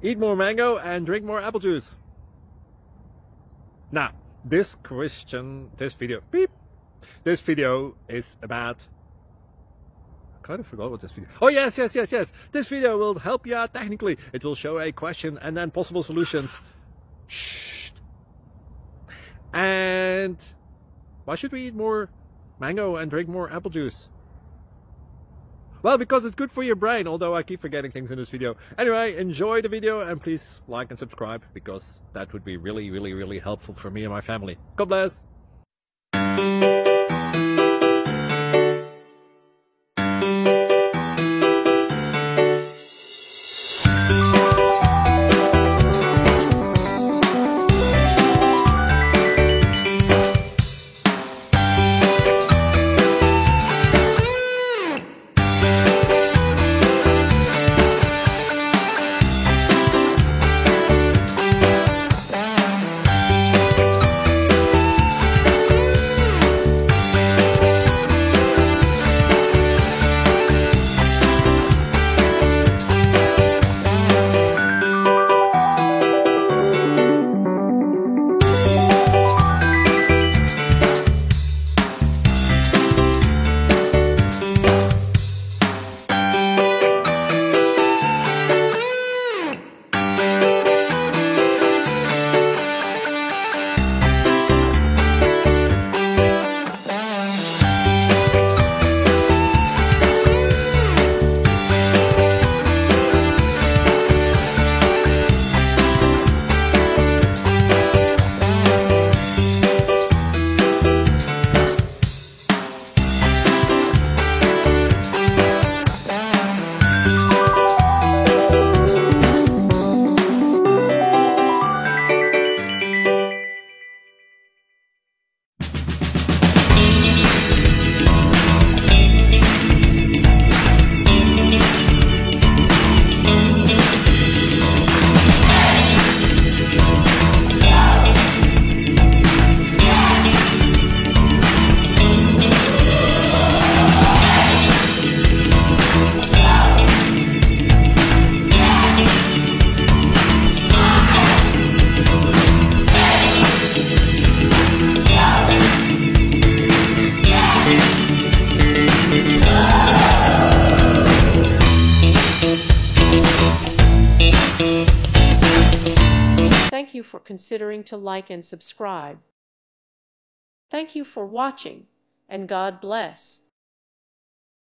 Eat more mango and drink more apple juice. Now, this video is about, I kind of forgot what this video. Oh yes. This video will help you out technically. It will show a question and then possible solutions. Shh. And why should we eat more mango and drink more apple juice? Well, because it's good for your brain, although I keep forgetting things in this video. Anyway, enjoy the video and please like and subscribe, because that would be really helpful for me and my family. God bless! Thank you for considering to like and subscribe. Thank you for watching, and God bless.